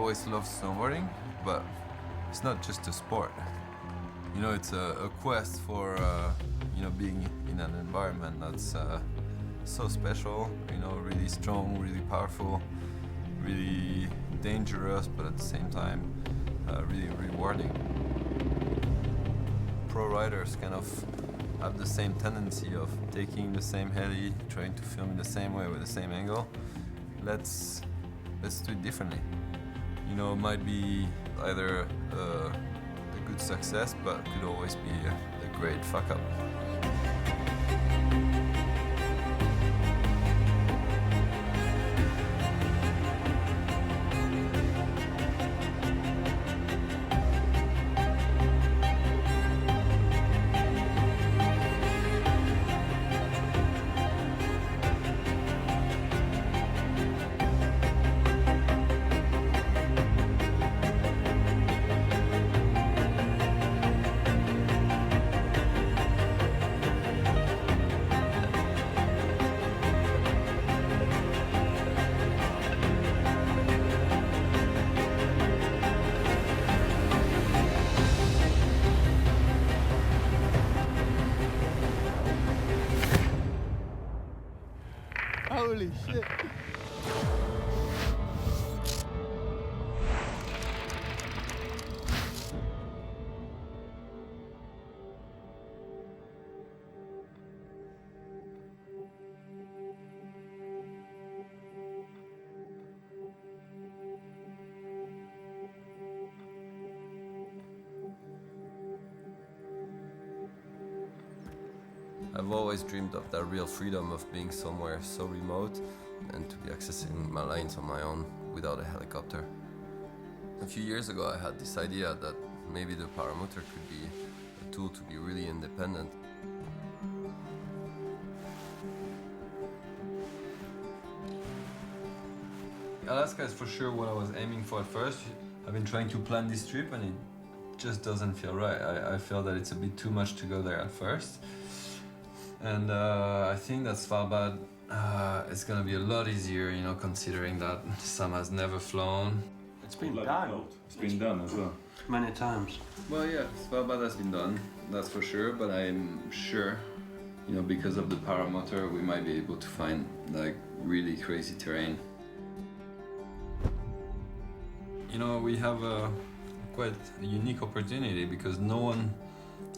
always loved snowboarding, but it's not just a sport. You know, it's a quest for being in an environment that's so special, you know, really strong, really powerful, really dangerous, but at the same time really rewarding. Pro riders kind of have the same tendency of taking the same heli, trying to film in the same way with the same angle. Let's do it differently. You know, it might be either a good success, but could always be a great fuck up. Holy shit! I've always dreamed of that real freedom of being somewhere so remote and to be accessing my lines on my own without a helicopter. A few years ago I had this idea that maybe the paramotor could be a tool to be really independent. Alaska is for sure what I was aiming for at first. I've been trying to plan this trip and it just doesn't feel right. I feel that it's a bit too much to go there at first. And I think that Svalbard it's gonna be a lot easier, you know, considering that Sam has never flown. It's been done. It's been done as well. Many times. Well, yeah, Svalbard has been done, that's for sure, but I'm sure, you know, because of the paramotor, we might be able to find like really crazy terrain. You know, we have a quite a unique opportunity because no one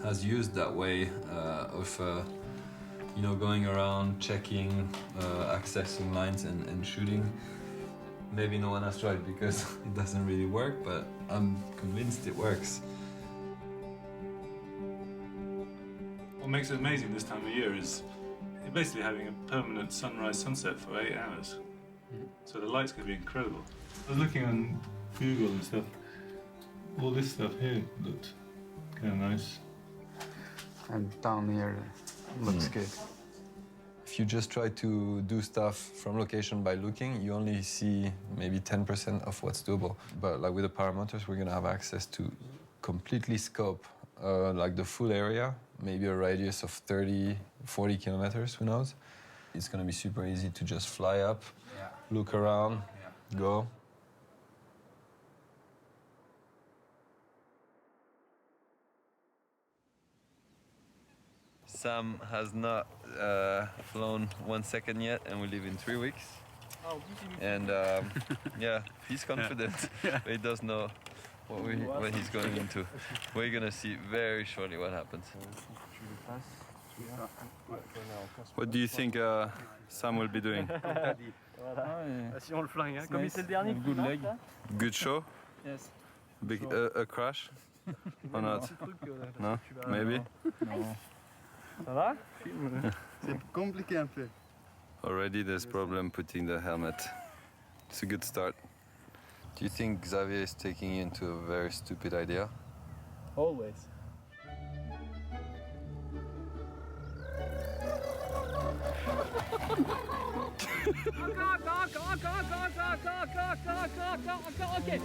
has used that way of you know, going around, checking, accessing lines and shooting. Maybe no one has tried because it doesn't really work, but I'm convinced it works. What makes it amazing this time of year is you're basically having a permanent sunrise-sunset for 8 hours. So the light's going to be incredible. I was looking on Google and stuff. All this stuff here looked kind of nice. And down here looks good. If you just try to do stuff from location by looking, you only see maybe 10% of what's doable. But like with the paramotors, we're gonna have access to completely scope like the full area, maybe a radius of 30, 40 kilometers, who knows. It's gonna be super easy to just fly up, look around, go. Sam has not flown 1 second yet, and we leave in 3 weeks. And yeah, he's confident, but he does know what he's going into. We're gonna see very shortly what happens. What do you think Sam will be doing? Si on le flingue, hein. Comme c'est le dernier. Good leg. Good show? Yes. Big a crash? Or not? No? Maybe? No. Ça va? C'est compliqué un peu. Already there's problem putting the helmet. It's a good start. Do you think Xavier is taking you into a very stupid idea? Always. Okay.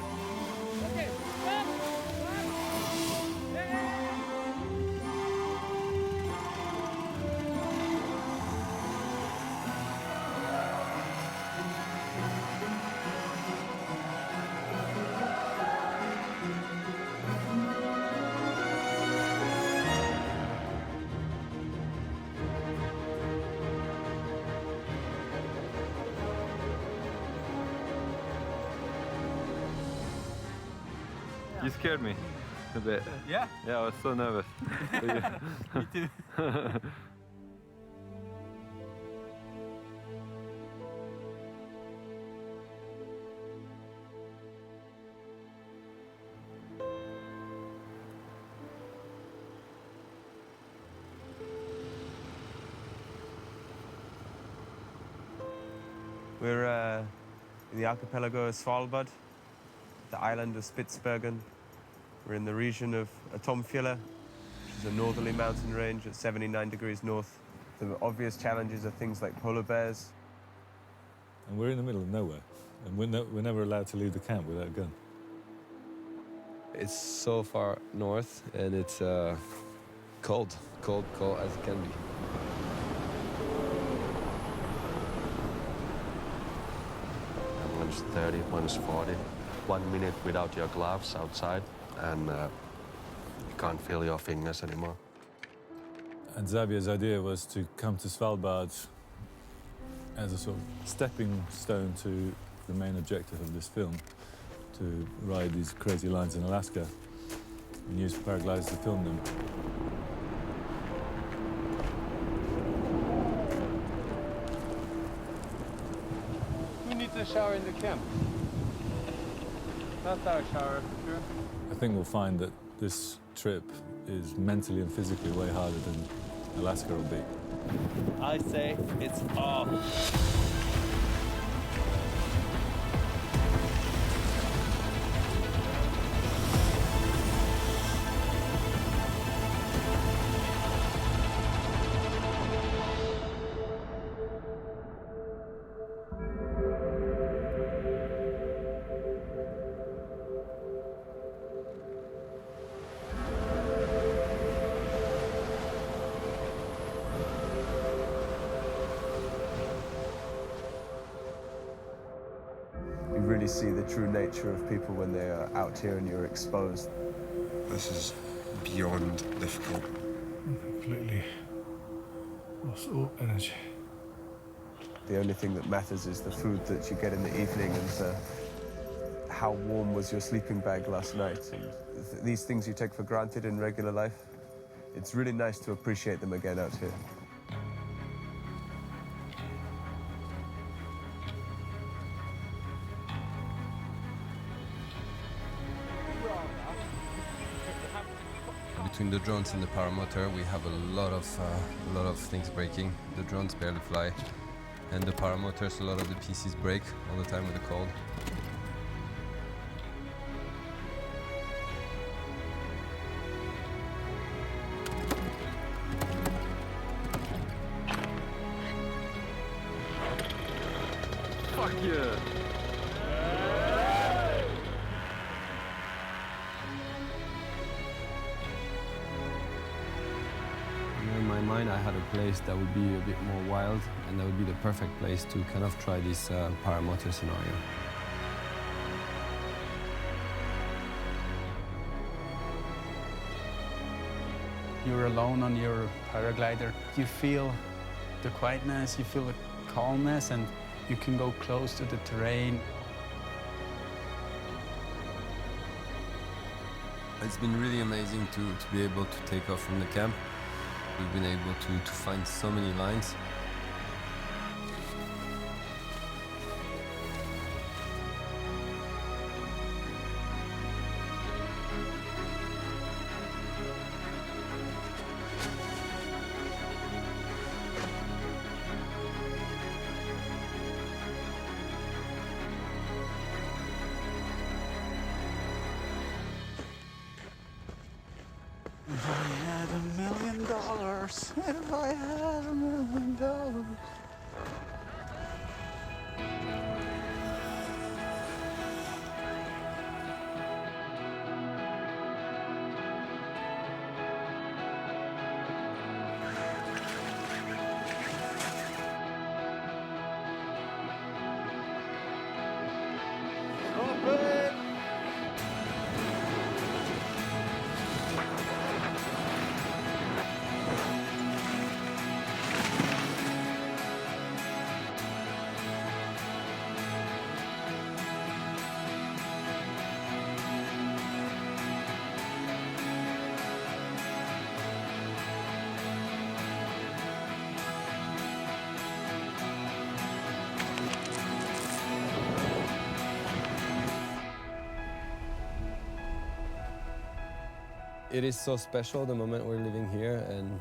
You scared me a bit. Yeah? Yeah, I was so nervous. Me too. We're in the archipelago of Svalbard, the island of Spitsbergen. We're in the region of Atomfjella, which is a northerly mountain range at 79 degrees north. The obvious challenges are things like polar bears. And we're in the middle of nowhere, and we're never allowed to leave the camp without a gun. It's so far north, and it's cold as it can be. -30, -40. 1 minute without your gloves outside, and you can't feel your fingers anymore. And Xavier's idea was to come to Svalbard as a sort of stepping stone to the main objective of this film, to ride these crazy lines in Alaska and use paragliders to film them. We need to shower in the camp. That's our shower. Sure. I think we'll find that this trip is mentally and physically way harder than Alaska will be. I say it's off. You really see the true nature of people when they are out here and you're exposed. This is beyond difficult. Completely lost all energy. The only thing that matters is the food that you get in the evening and how warm was your sleeping bag last night. And these things you take for granted in regular life, it's really nice to appreciate them again out here. Between the drones and the paramotor, we have a lot of things breaking. The drones barely fly, and the paramotors, a lot of the pieces break all the time with the cold. Fuck yeah! In my mind, I had a place that would be a bit more wild, and that would be the perfect place to kind of try this paramotor scenario. You're alone on your paraglider. You feel the quietness, you feel the calmness, and you can go close to the terrain. It's been really amazing to be able to take off from the camp. We've been able to find so many lines. If I had $1 million, if I had $1 million. It is so special, the moment we're living here, and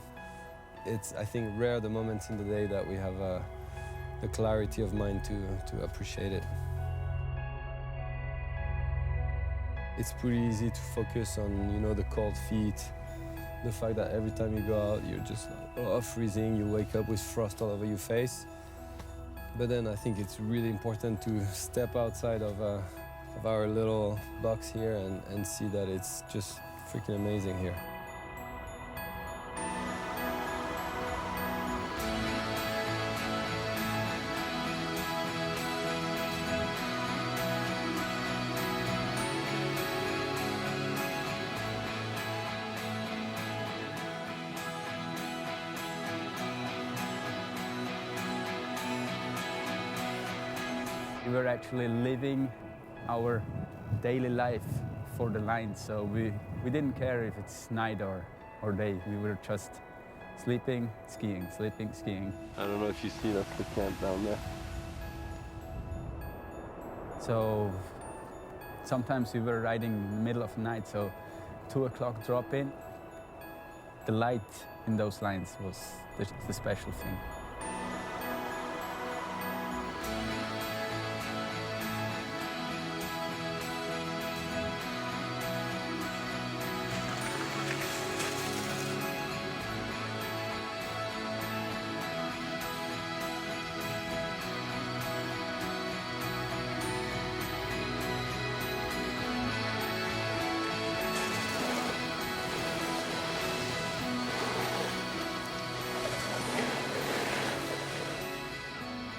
it's, I think, rare the moments in the day that we have the clarity of mind to appreciate it. It's pretty easy to focus on, you know, the cold feet, the fact that every time you go out, you're just like, freezing, you wake up with frost all over your face. But then I think it's really important to step outside of our little box here and see that it's just freaking amazing here. We were actually living our daily life for the line, so we didn't care if it's night or day. We were just sleeping, skiing, sleeping, skiing. I don't know if you see that's the camp down there. So sometimes we were riding in the middle of the night, so 2 o'clock drop in. The light in those lines was the special thing.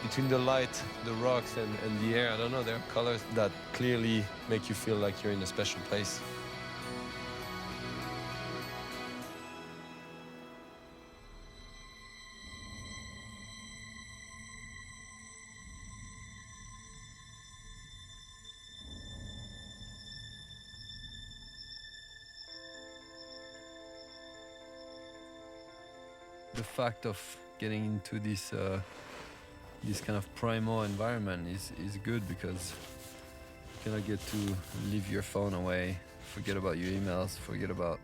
Between the light, the rocks, and the air, I don't know, there are colors that clearly make you feel like you're in a special place. The fact of getting into this kind of primal environment is good because you cannot get to leave your phone away, forget about your emails, forget about,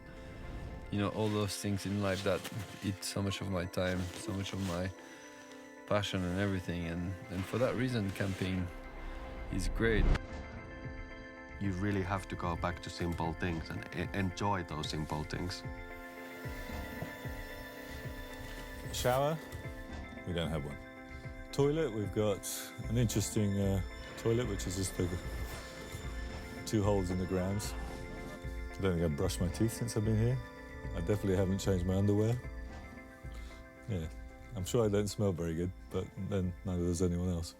you know, all those things in life that eat so much of my time, so much of my passion and everything. And for that reason, camping is great. You really have to go back to simple things and enjoy those simple things. Shower? We don't have one. Toilet, we've got an interesting toilet, which is just 2 holes in the grounds. I don't think I've brushed my teeth since I've been here. I definitely haven't changed my underwear. Yeah, I'm sure I don't smell very good, but then neither does anyone else.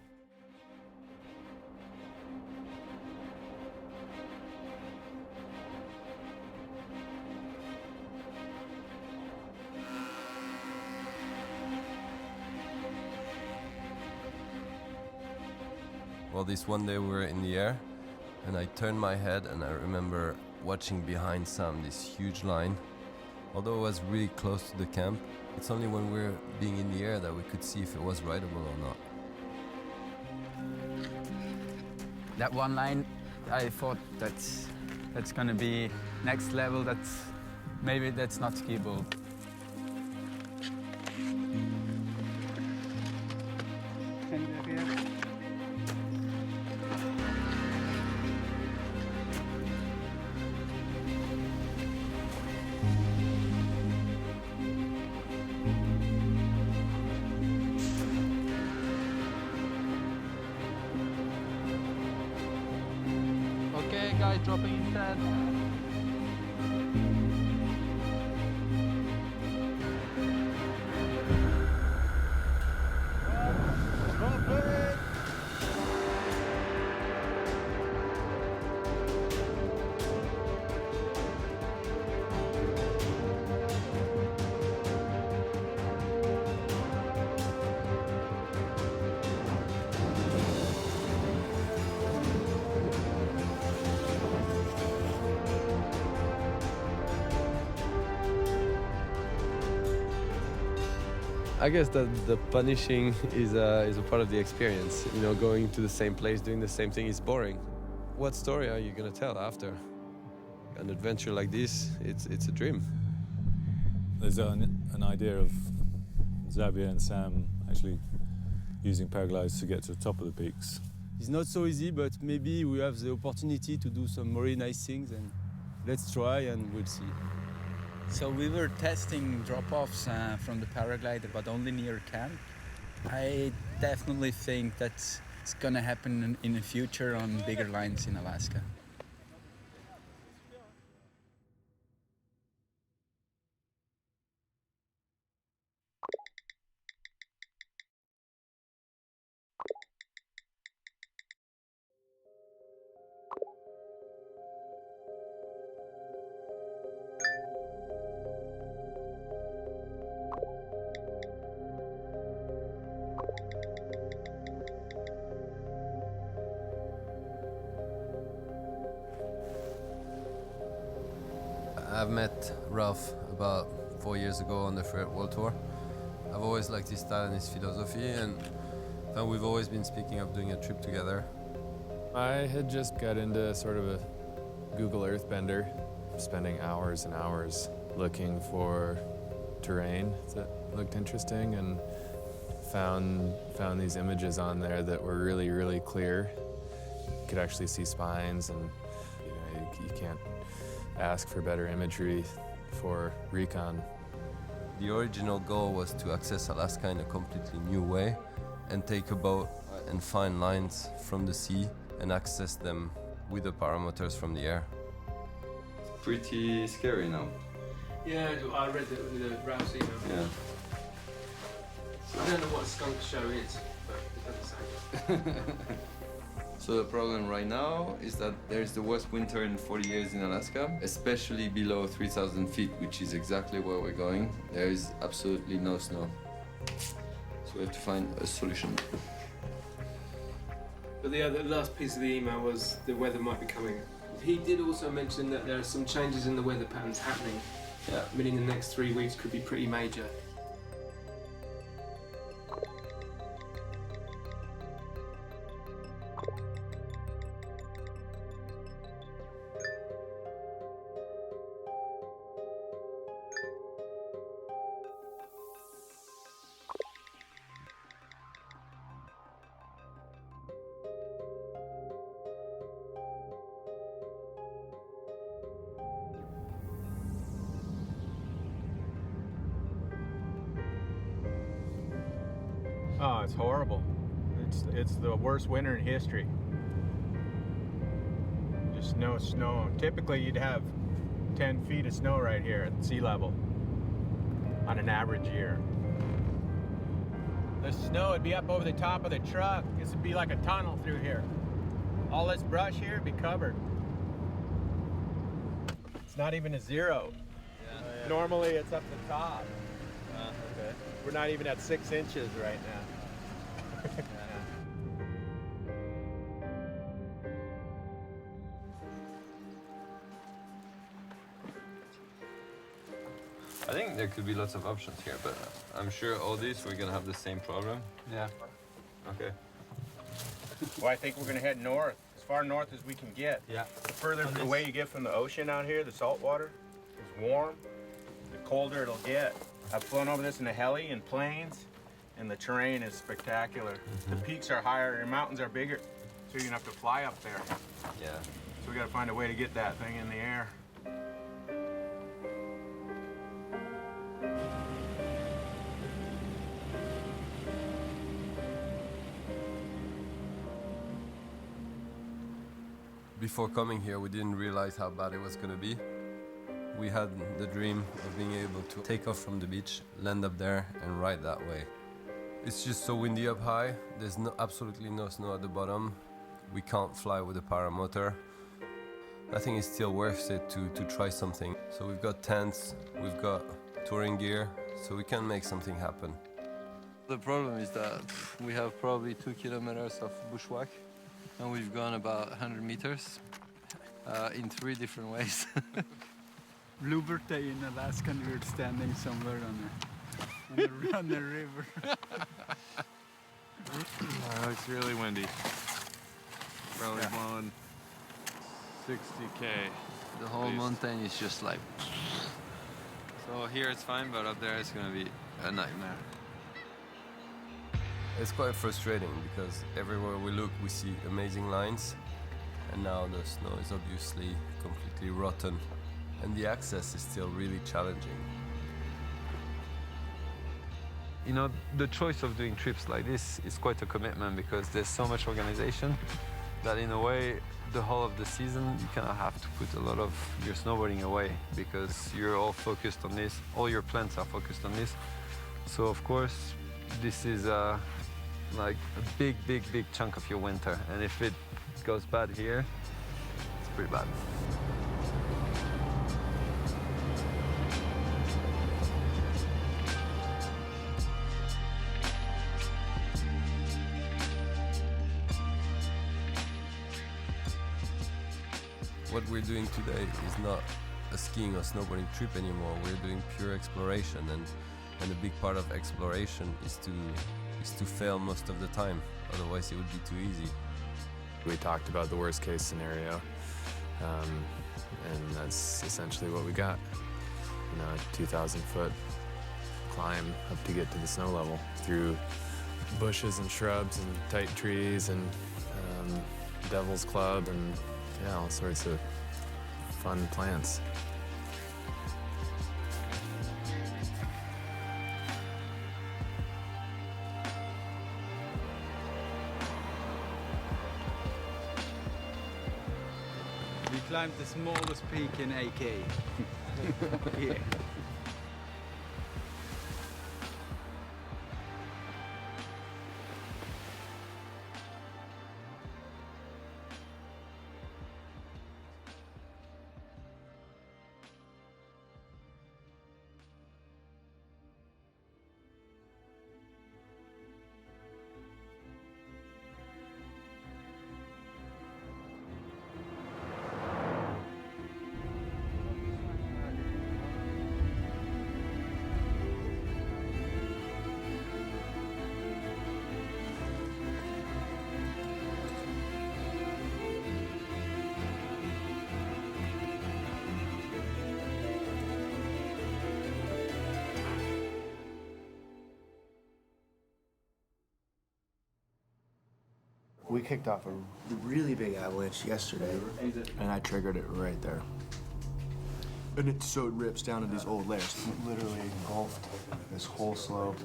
Well, this one day we were in the air, and I turned my head, and I remember watching behind Sam this huge line. Although it was really close to the camp, it's only when we were being in the air that we could see if it was rideable or not. That one line, I thought that's gonna be next level. Maybe that's not skiable. Okay, guy dropping instead. I guess that the punishing is a part of the experience. You know, going to the same place, doing the same thing is boring. What story are you gonna tell after? An adventure like this, it's a dream. There's an idea of Xavier and Sam actually using paraglides to get to the top of the peaks. It's not so easy, but maybe we have the opportunity to do some very nice things, and let's try and we'll see. So we were testing drop-offs from the paraglider, but only near camp. I definitely think that's gonna happen in the future on bigger lines in Alaska. I've met Ralph about 4 years ago on the Freeride World Tour. I've always liked his style and his philosophy, and we've always been speaking of doing a trip together. I had just got into sort of a Google Earth bender, spending hours and hours looking for terrain that looked interesting, and found these images on there that were really, really clear. You could actually see spines, and you can't ask for better imagery for recon. The original goal was to access Alaska in a completely new way and take a boat and find lines from the sea and access them with the parameters from the air. Pretty scary now. Yeah, I read the Ralph's email. Yeah. I don't know what a skunk show is, but it doesn't say. So the problem right now is that there's the worst winter in 40 years in Alaska, especially below 3,000 feet, which is exactly where we're going. There is absolutely no snow. So we have to find a solution. But the last piece of the email was the weather might be coming. He did also mention that there are some changes in the weather patterns happening, meaning the next 3 weeks could be pretty major. Oh, it's horrible. It's the worst winter in history. Just snow. Typically you'd have 10 feet of snow right here at sea level on an average year. The snow would be up over the top of the truck. This would be like a tunnel through here. All this brush here would be covered. It's not even a zero. Yeah. Normally it's up the top. Okay. We're not even at 6 inches right now. I think there could be lots of options here, but I'm sure all these we're gonna have the same problem. Yeah. Okay. Well, I think we're gonna head north, as far north as we can get. Yeah. The further away you get from the ocean out here, the salt water is warm, the colder it'll get. I've flown over this in a heli and planes, and the terrain is spectacular. The peaks are higher, and mountains are bigger, so you're gonna have to fly up there. Yeah. So we gotta find a way to get that thing in the air. Before coming here, we didn't realize how bad it was gonna be. We had the dream of being able to take off from the beach, land up there, and ride that way. It's just so windy up high. There's absolutely no snow at the bottom. We can't fly with a paramotor. I think it's still worth it to try something. So we've got tents, we've got touring gear, so we can make something happen. The problem is that we have probably 2 kilometers of bushwhack, and we've gone about 100 meters in 3 different ways. Bluebird Day in Alaska, and we're standing somewhere on the river. It's really windy. Probably blowing 60K. The whole mountain is just like... So here it's fine, but up there it's gonna be a nightmare. It's quite frustrating because everywhere we look we see amazing lines, and now the snow is obviously completely rotten and the access is still really challenging. You know, the choice of doing trips like this is quite a commitment because there's so much organization that in a way the whole of the season you kind of have to put a lot of your snowboarding away because you're all focused on this, all your plans are focused on this. So of course this is like a big chunk of your winter, and if it goes bad here, it's pretty bad. What we're doing today is not a skiing or snowboarding trip anymore. We're doing pure exploration, and a big part of exploration is to fail most of the time. Otherwise, it would be too easy. We talked about the worst case scenario, and that's essentially what we got. You know, a 2,000-foot climb up to get to the snow level through bushes and shrubs and tight trees and Devil's Club and yeah, all sorts of fun plants. We climbed the smallest peak in AK. Yeah. We kicked off a really big avalanche yesterday, and I triggered it right there. And it so rips down to these old layers. Literally engulfed this whole slope,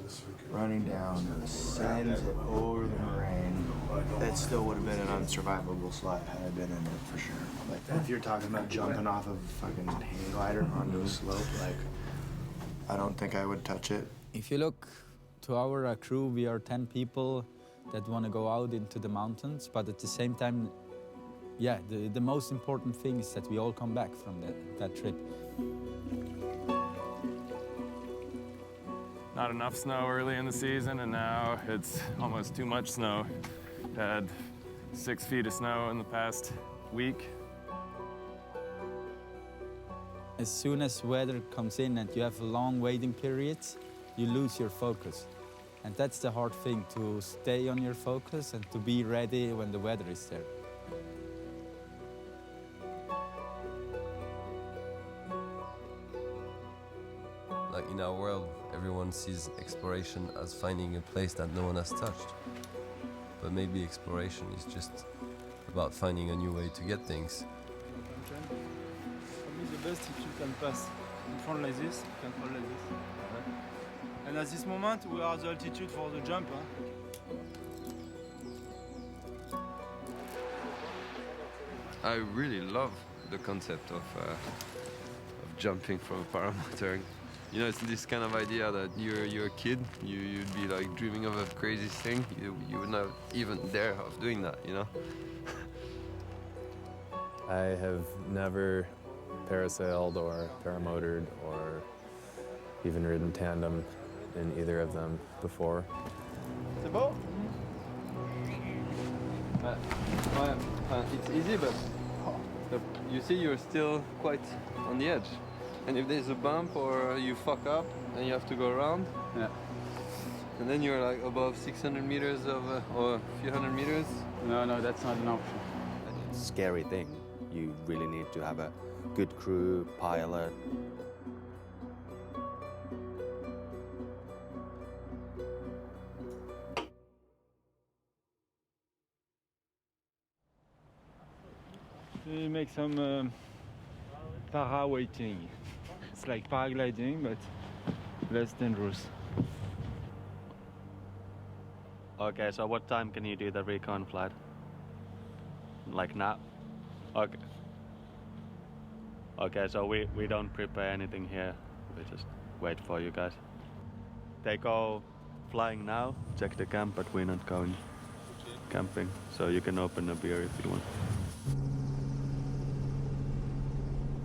running down, sends it over the moraine. It still would have been an unsurvivable slide had I been in it for sure. Like, if you're talking about jumping off of a fucking hang glider onto a slope, like, I don't think I would touch it. If you look to our crew, we are 10 people that want to go out into the mountains, but at the same time, yeah, the most important thing is that we all come back from that trip. Not enough snow early in the season, and now it's almost too much snow. Had 6 feet of snow in the past week. As soon as weather comes in and you have long waiting periods, you lose your focus. And that's the hard thing, to stay on your focus and to be ready when the weather is there. Like in our world, everyone sees exploration as finding a place that no one has touched. But maybe exploration is just about finding a new way to get things. For me, the best if you can pass in front like this, you can hold like this. And at this moment, we are at the altitude for the jump. I really love the concept of jumping from a paramotor. You know, it's this kind of idea that you're a kid, you'd be like dreaming of a crazy thing, you would not even dare of doing that, you know? I have never parasailed or paramotored or even ridden tandem in either of them before. C'est beau? It's easy, but you see you're still quite on the edge. And if there's a bump or you fuck up, then you have to go around. Yeah. And then you're like above 600 meters or a few hundred meters. No, that's not an option. Scary thing You really need to have a good crew, pilot. We make some para waiting. It's like paragliding, but less dangerous. Okay, so what time can you do the recon flight? Like now? Okay. Okay, so we don't prepare anything here. We just wait for you guys. They go flying now, check the camp, but we're not going camping. So you can open a beer if you want.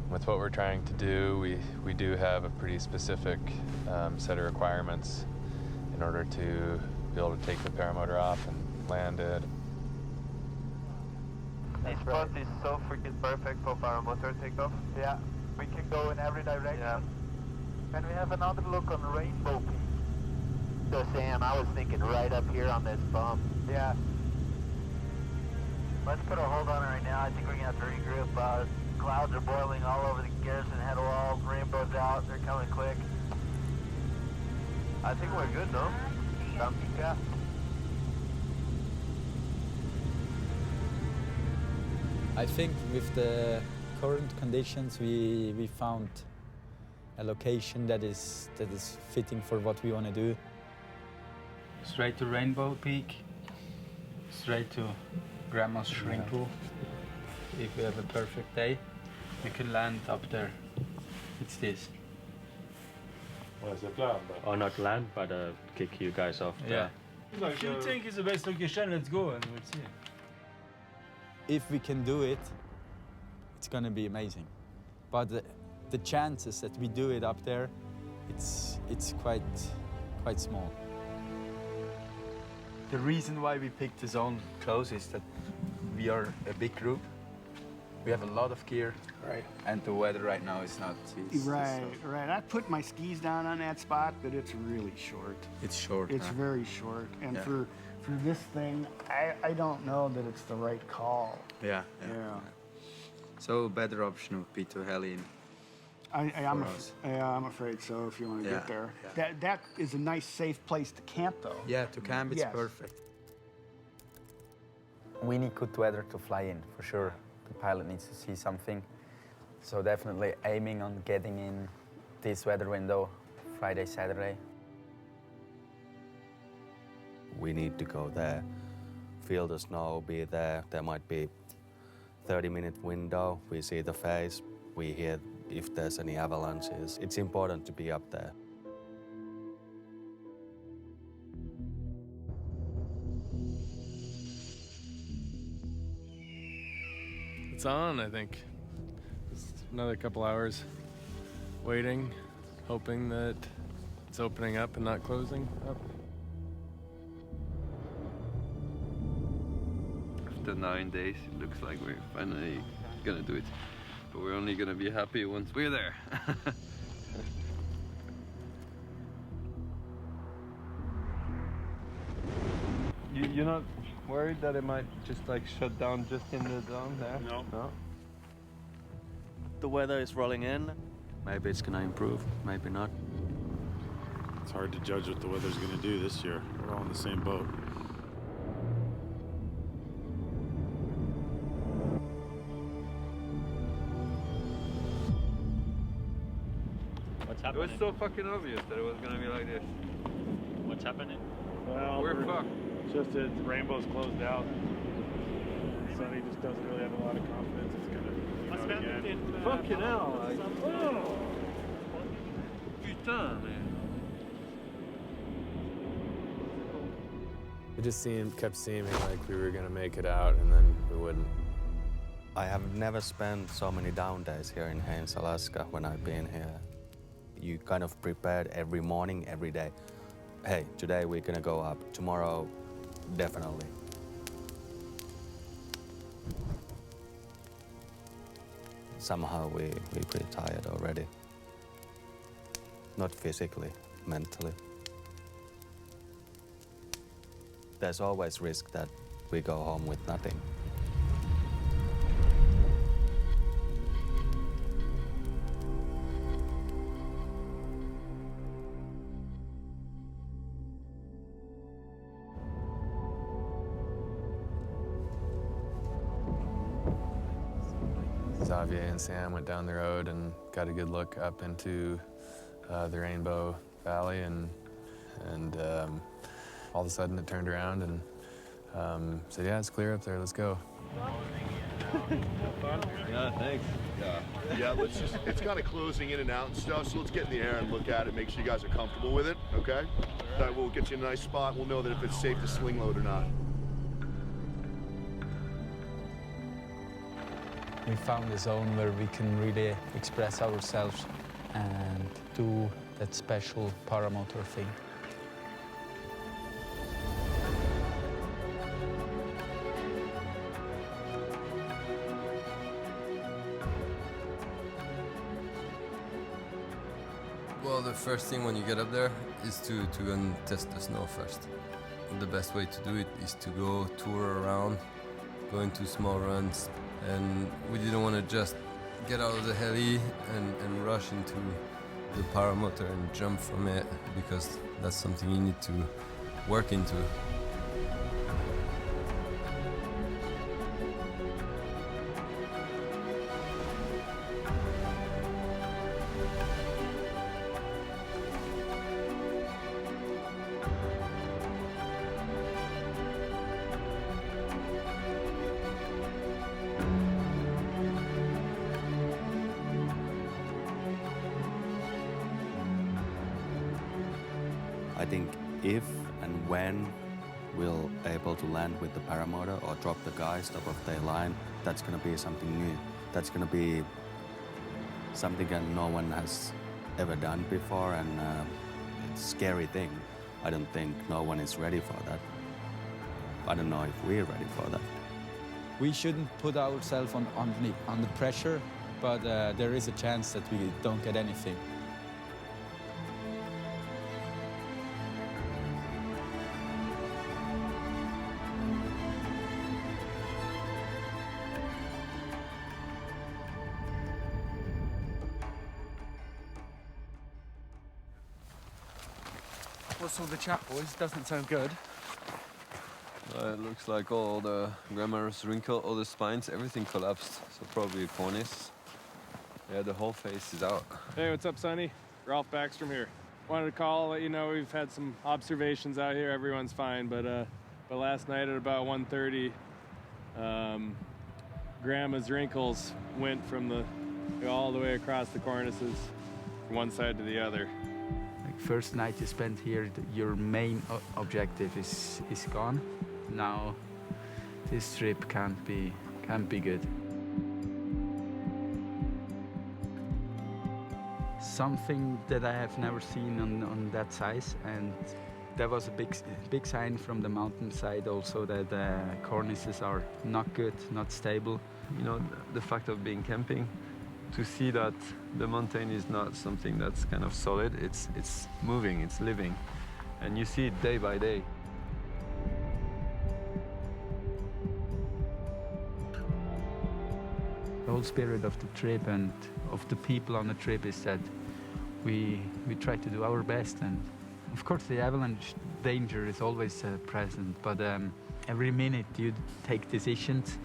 With what we're trying to do, we do have a pretty specific set of requirements in order to be able to take the paramotor off and land it. This spot is so freaking perfect for paramotor takeoff. Yeah, we can go in every direction. Yeah. And we have another look on Rainbow Peak. So Sam, I was thinking right up here on this bump. Yeah. Let's put a hold on it right now. I think we're gonna have to regroup. Clouds are boiling all over the Garrison head wall. Rainbow's out. They're coming quick. I think we're good, no? Yeah. I think with the current conditions, we found a location that is fitting for what we want to do. Straight to Rainbow Peak, straight to Grandma's swimming pool. If we have a perfect day, we can land up there. It's this. Well, it's a plan, but... Or not land, but kick you guys off. Yeah. If you think it's the best location, let's go and we'll see. If we can do it, it's going to be amazing. But the chances that we do it up there, it's quite small. The reason why we picked the zone close is that we are a big group. We have a lot of gear, right? And the weather right now is not. Right. I put my skis down on that spot, but it's really short. It's short. It's very short, and for this thing, I don't know that it's the right call. Yeah. So a better option would be to heli. I'm afraid so. If you want to get there, that is a nice, safe place to camp, though. Yeah, to camp it's perfect. We need good weather to fly in, for sure. The pilot needs to see something. So definitely aiming on getting in this weather window, Friday, Saturday. We need to go there, feel the snow, be there. There might be 30-minute window. We see the face, we hear if there's any avalanches. It's important to be up there. It's on, I think. Just another couple hours waiting, hoping that it's opening up and not closing up. After 9 days, it looks like we're finally gonna do it. But we're only gonna be happy once we're there. You're not worried that it might just like shut down just in the zone there? No. The weather is rolling in. Maybe it's gonna improve, maybe not. It's hard to judge what the weather's gonna do this year. We're all in the same boat. What's It happening? was so fucking obvious that it was gonna be like this. What's happening? Well, We're fucked. Just that Rainbow's closed out. Sonny just doesn't really have a lot of confidence it's gonna do it again. Fucking hell! Like, oh. Putain, man. It just kept seeming like we were gonna make it out, and then we wouldn't. I have never spent so many down days here in Haines, Alaska when I've been here. You kind of prepared every morning, every day. Hey, today we're gonna go up, tomorrow, definitely. Somehow we're pretty tired already. Not physically, mentally. There's always risk that we go home with nothing. Xavier and Sam went down the road and got a good look up into the Rainbow Valley, and all of a sudden it turned around and said, yeah, it's clear up there, let's go. Yeah, thanks. Yeah, let's just, it's kind of closing in and out and stuff, so let's get in the air and look at it, make sure you guys are comfortable with it, okay? That will get you in a nice spot. We'll know that if it's safe to sling load or not. We found a zone where we can really express ourselves and do that special paramotor thing. Well, the first thing when you get up there is to go and test the snow first. The best way to do it is to go tour around, go into small runs, and we didn't want to just get out of the heli and rush into the paramotor and jump from it, because that's something you need to work into. I think if and when we'll able to land with the paramotor or drop the guys top of their line, that's going to be something new. That's going to be something that no one has ever done before, and it's a scary thing. I don't think no one is ready for that. I don't know if we're ready for that. We shouldn't put ourselves on the pressure, but there is a chance that we don't get anything. What's all the chat, boys? Doesn't sound good. It looks like all the grandma's wrinkle, all the spines, everything collapsed. So probably a cornice. Yeah, the whole face is out. Hey, what's up, Sonny? Ralph Backstrom here. Wanted to call, let you know we've had some observations out here. Everyone's fine, but last night at about 1:30, Grandma's wrinkles went from all the way across the cornices, from one side to the other. First night you spent here, your main objective is gone. Now this trip can't be good. Something that I have never seen on that size, and there was a big sign from the mountainside also that cornices are not good, not stable. You know, the fact of being camping, to see that the mountain is not something that's kind of solid, it's moving, it's living, and you see it day by day. The whole spirit of the trip and of the people on the trip is that we try to do our best, and of course the avalanche danger is always present, but every minute you take decisions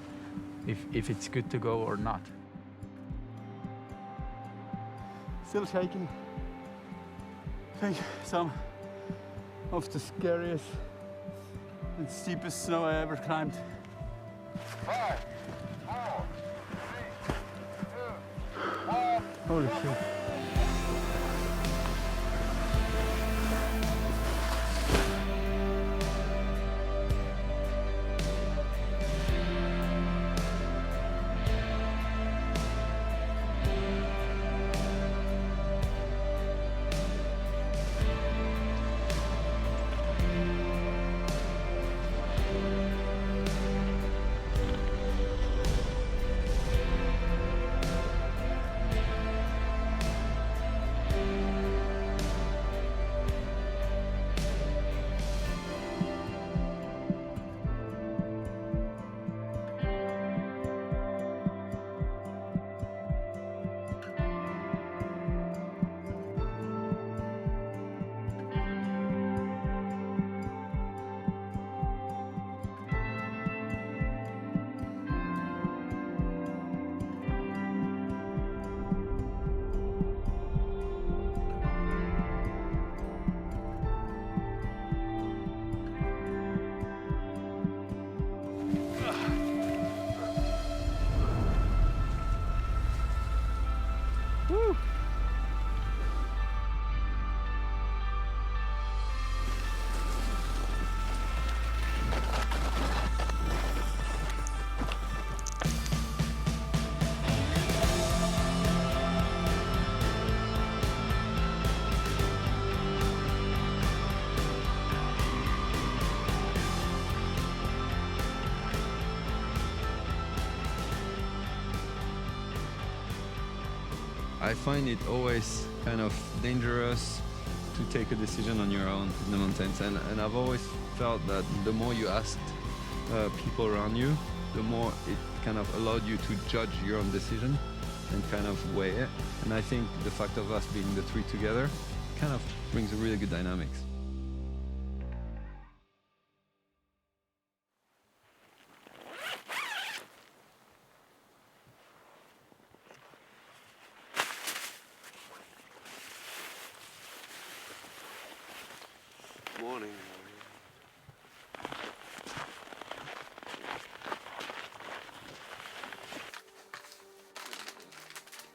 if it's good to go or not. Still shaking. I think some of the scariest and steepest snow I ever climbed. 5, 4, 3, 2, 1. Holy shit. Woo! I find it always kind of dangerous to take a decision on your own in the mountains, and I've always felt that the more you asked people around you, the more it kind of allowed you to judge your own decision and kind of weigh it. And I think the fact of us being the three together kind of brings a really good dynamics. Morning.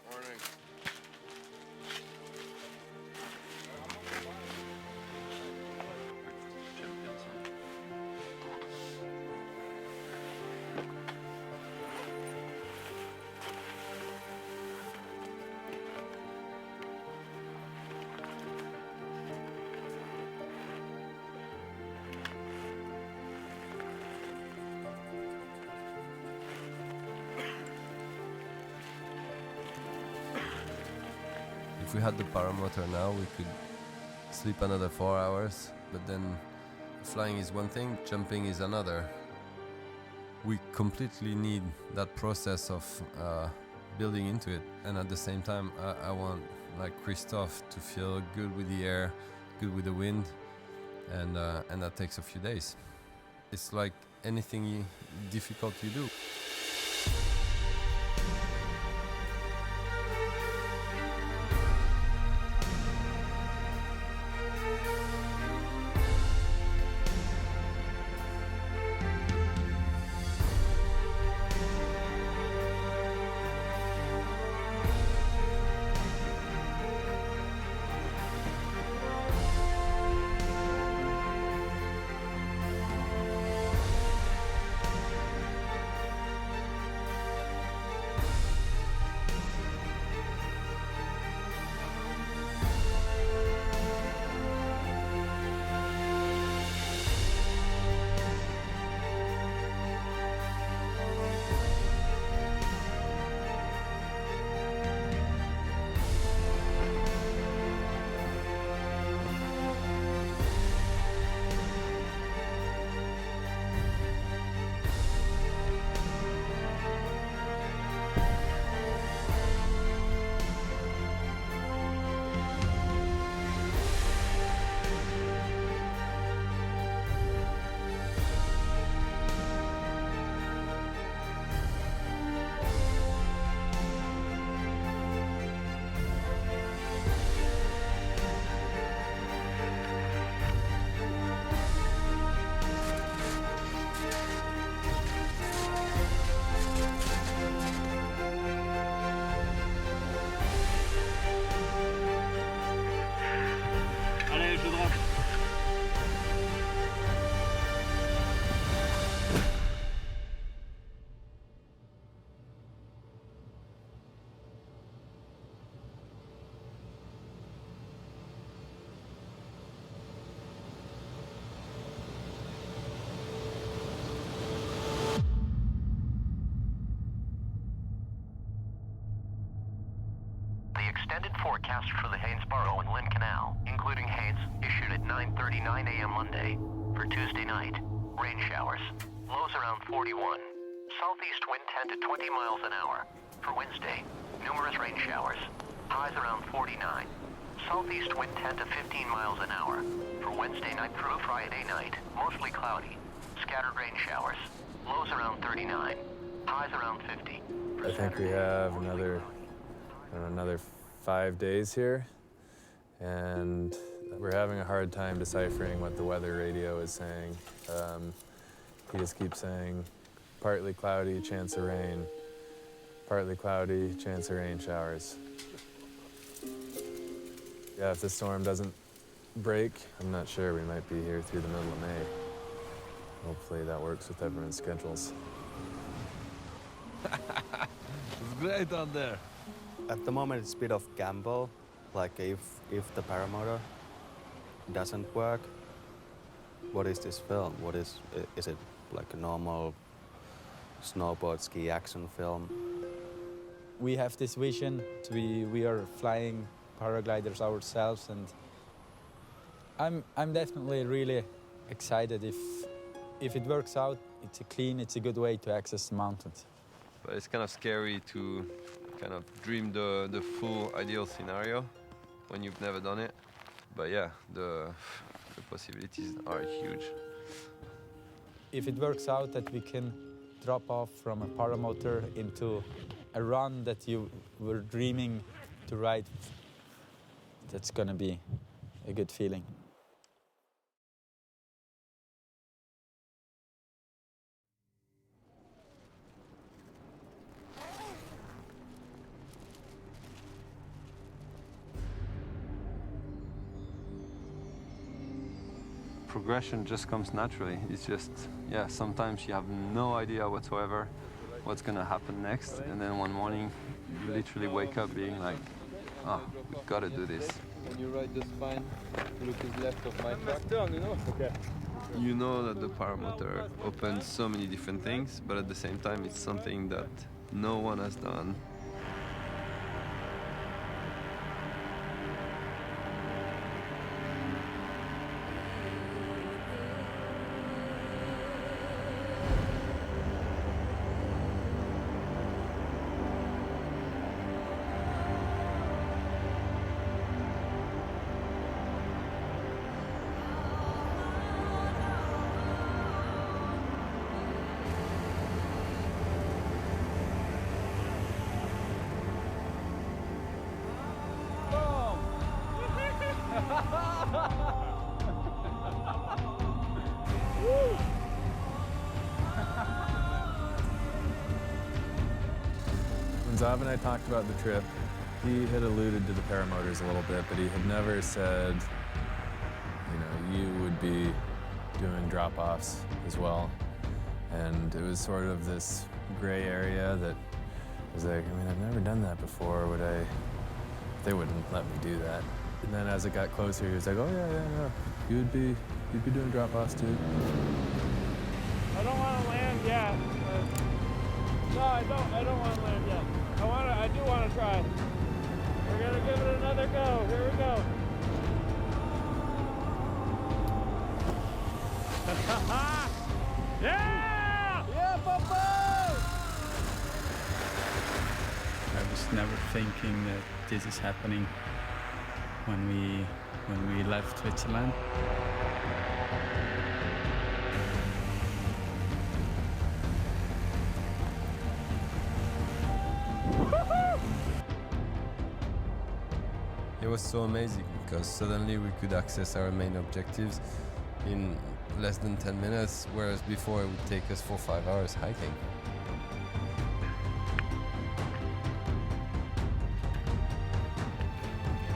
Morning. If we had the paramotor now, we could sleep another 4 hours, but then flying is one thing, jumping is another. We completely need that process of building into it, and at the same time, I want, like Christophe, to feel good with the air, good with the wind, and that takes a few days. It's like anything difficult you do. The extended forecast for the Haynesboro and Lynn Canal, including Haynes, issued at 9:39 a.m. Monday. For Tuesday night, rain showers. Lows around 41. Southeast wind 10 to 20 miles an hour. For Wednesday, numerous rain showers. Highs around 49. Southeast wind 10 to 15 miles an hour. For Wednesday night through Friday night, mostly cloudy. Scattered rain showers. Lows around 39. Highs around 50. I think we have another 5 days here, and we're having a hard time deciphering what the weather radio is saying. He just keeps saying partly cloudy, chance of rain, partly cloudy, chance of rain showers. Yeah, if the storm doesn't break, I'm not sure. We might be here through the middle of May. Hopefully that works with everyone's schedules. It's great out there. At the moment, it's a bit of gamble. Like if the paramotor doesn't work, what is this film? What is it like a normal snowboard ski action film? We have this vision to be, we are flying paragliders ourselves, and I'm definitely really excited. If it works out, it's a good way to access the mountains. But it's kind of scary to kind of dream the full ideal scenario when you've never done it. But yeah, the possibilities are huge. If it works out that we can drop off from a paramotor into a run that you were dreaming to ride, that's gonna be a good feeling. Progression just comes naturally. It's just, yeah, sometimes you have no idea whatsoever what's gonna happen next, and then one morning you literally wake up being like, we've gotta do this. When you ride the spine, look is left of my track. Okay. You know that the paramotor opens so many different things, but at the same time it's something that no one has done. When Zav and I talked about the trip, he had alluded to the paramotors a little bit, but he had never said, you would be doing drop-offs as well. And it was sort of this gray area that was like, I've never done that before. They wouldn't let me do that. And then as it got closer, he was like, oh yeah. You'd be doing drop-offs too. I don't want to land yet. No, I don't want to land yet. I do want to try. We're gonna give it another go. Here we go. Yeah! Yeah, Papa! I was never thinking that this is happening when we left Switzerland. It was so amazing because suddenly we could access our main objectives in less than 10 minutes, whereas before it would take us 4 or 5 hours hiking.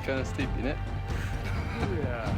Kind of steep, innit? Yeah.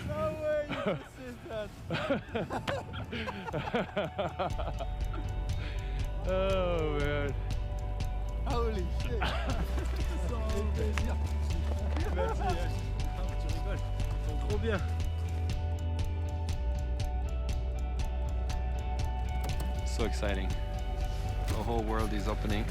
No way you just said that. Oh man. Holy shit. Merci. Tu rigoles. Ils sont trop bien. So exciting. The whole world is opening.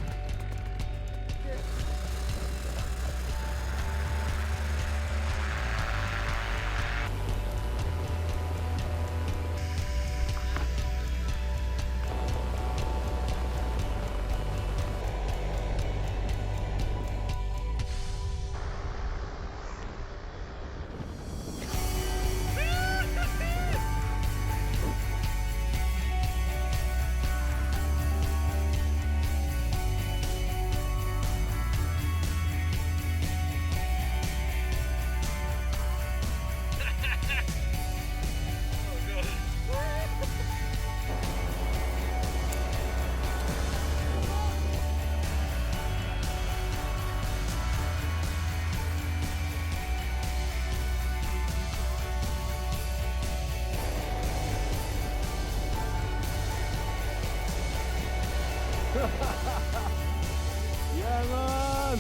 Yeah, man!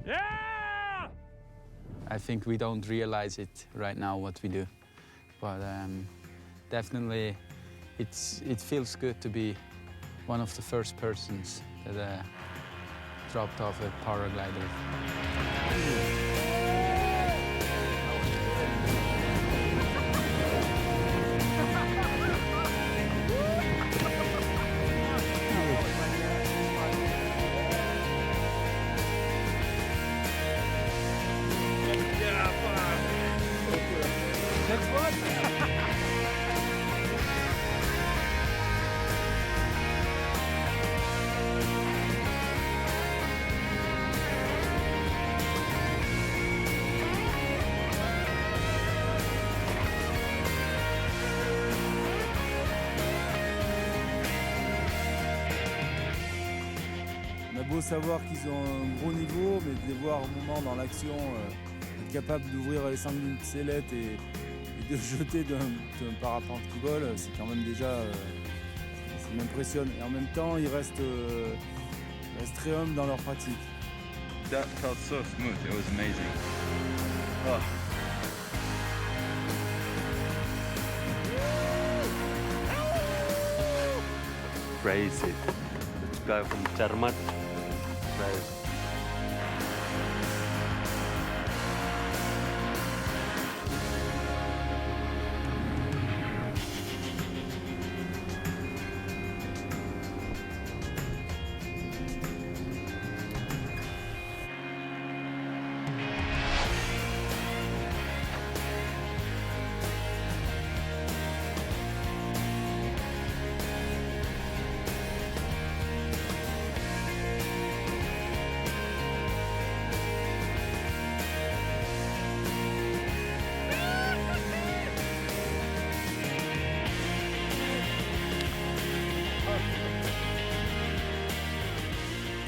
Yeah! I think we don't realize it right now what we do, but definitely it feels good to be one of the first persons that dropped off a paraglider. On a beau savoir qu'ils ont un gros niveau, mais de les voir au moment dans l'action, être capable d'ouvrir les sanglines de sellette et de jeter d'un parapente qui vole, c'est quand même déjà... ça m'impressionne. Et en même temps, ils restent très humbles dans leur pratique. That felt so smooth, it was amazing. Oh. Crazy. This guy from Germany. Crazy.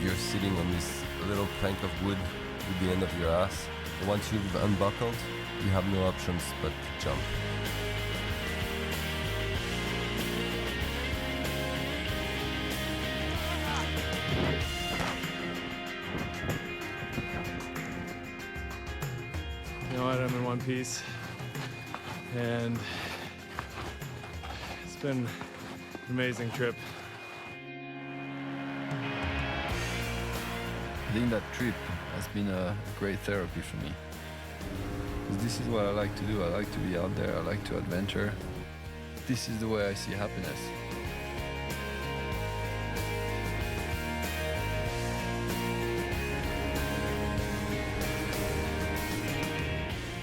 You're sitting on this little plank of wood with the end of your ass. And once you've unbuckled, you have no options but to jump. You know what, I'm in one piece. And it's been an amazing trip. I think that trip has been a great therapy for me. Because this is what I like to do. I like to be out there. I like to adventure. This is the way I see happiness.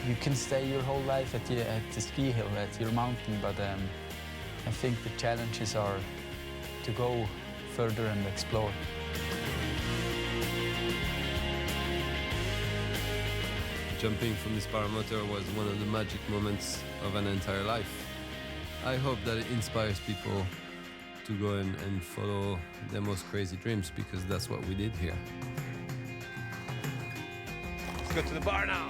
You can stay your whole life at the ski hill, at your mountain, but I think the challenges are to go further and explore. Jumping from this paramotor was one of the magic moments of an entire life. I hope that it inspires people to go and follow their most crazy dreams, because that's what we did here. Let's go to the bar now.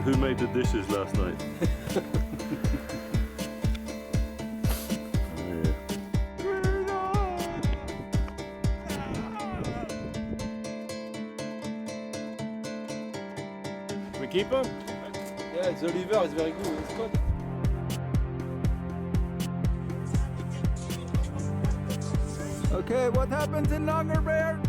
Who made the dishes last night? We keep him? Yeah, the liver is very good. It's good. Okay, what happens in Longer Bear?